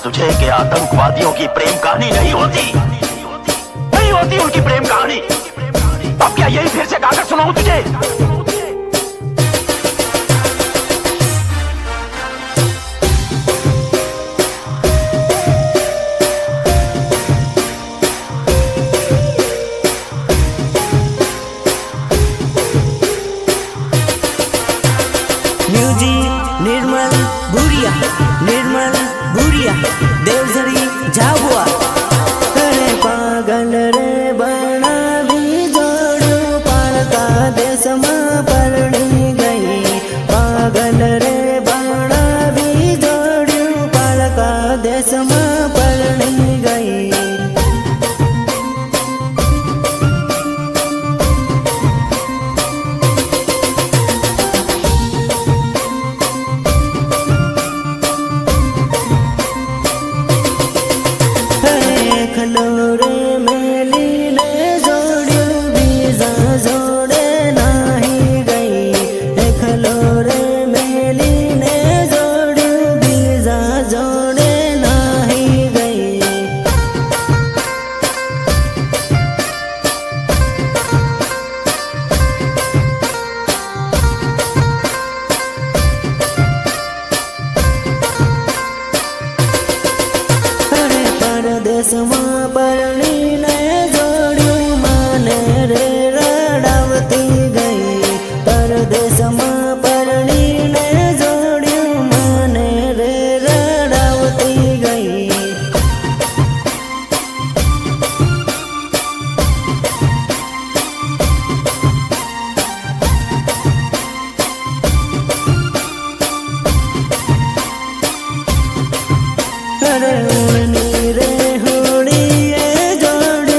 तुझे कि आतंकवादियों की प्रेम कहानी नहीं होती, नहीं होती उनकी प्रेम कहानी। अब क्या यही फिर से गाकर सुनाऊं तुझे? म्यूजिक निर्मल भूरिया देवझरी झाबुआ। अरे पागल रे बनावी जोड़ू पालका देश में परणी गई। पागल रे बनावी जोड़ू पालका देश में परणी गई। खलोरे मेली ने जोड़ू बीजा जोड़े नाही गई। खलोरे मेली ने जोड़ू बीजा जोड़े नाही गई। अरे परदेश में परणी ने जोड़ू माने रे रड़ावती गई। परदेश में परणी ने जोड़ू माने रे रड़ावती गई। अरे उड़नी रे होड़ी जोड़ी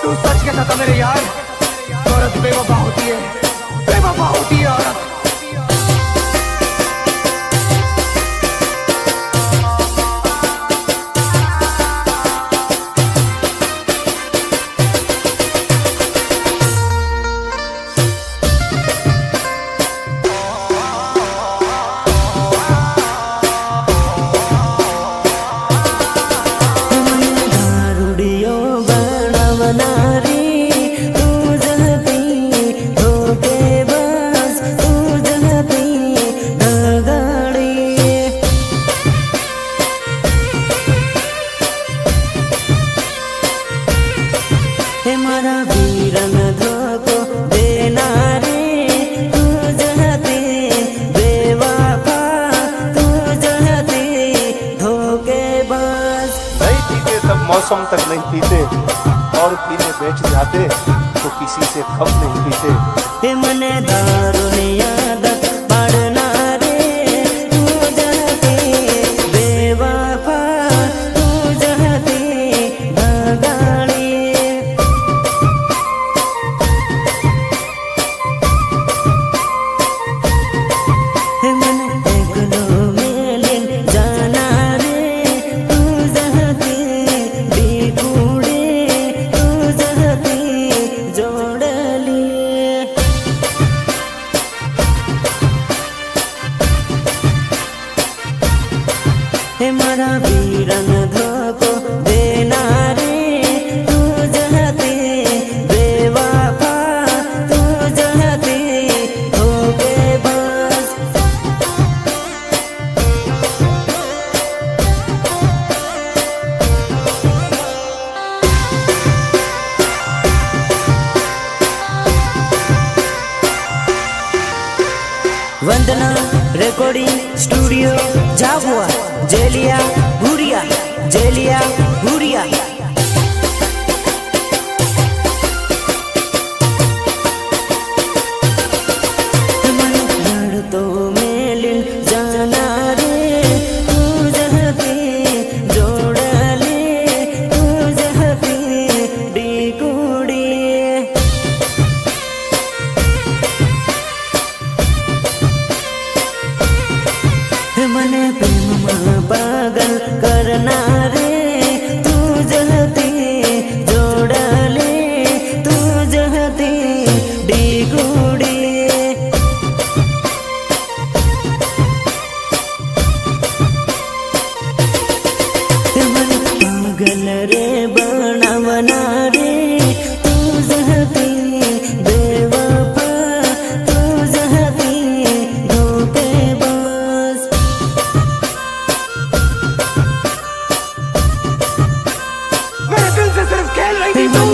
तू सच कहता था मेरे यार, औरत बेवफा होती है, बेवफा होती है औरत। मौसम तक नहीं पीते और पीने बैठ जाते तो किसी से कम नहीं पीते। मने दारू ने आदत पड़ना रे, तू जहते बेवफा, तू जहते भगाड़ी। मन एकलो मेलिन जाना रे, तू जहते बिगुड़े, तू जहते जोड़ली। मारा वीरन धोको देना रे, तू जहते बेवफा, तू जहते होके बस। वंदना रिकॉर्डिंग स्टूडियो झाबुआ, जेलिया भूरिया, जेलिया भूरिया। तो मेलिन जाना रे, तू जहते जोड़ले, तू जहते डिगुड़ी। मने प्रेम पागल करना रे, तू जहते जोड़ले, तू जहते डिगुड़ी। पागल रे बनावना रे, तू जहते बेवफा, तू जहते धोखे बस। मेरे दिल से सिर्फ खेल रही थी तू।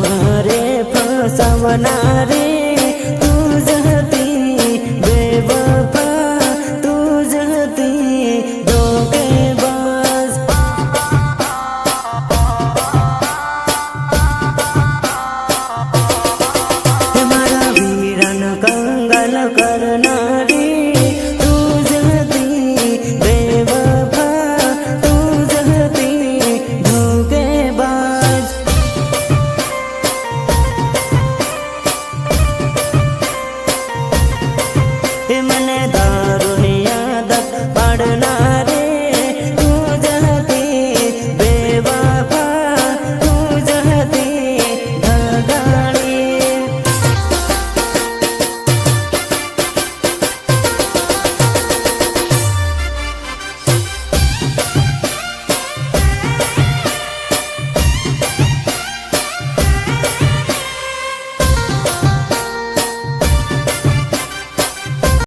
मारे फसावना रे,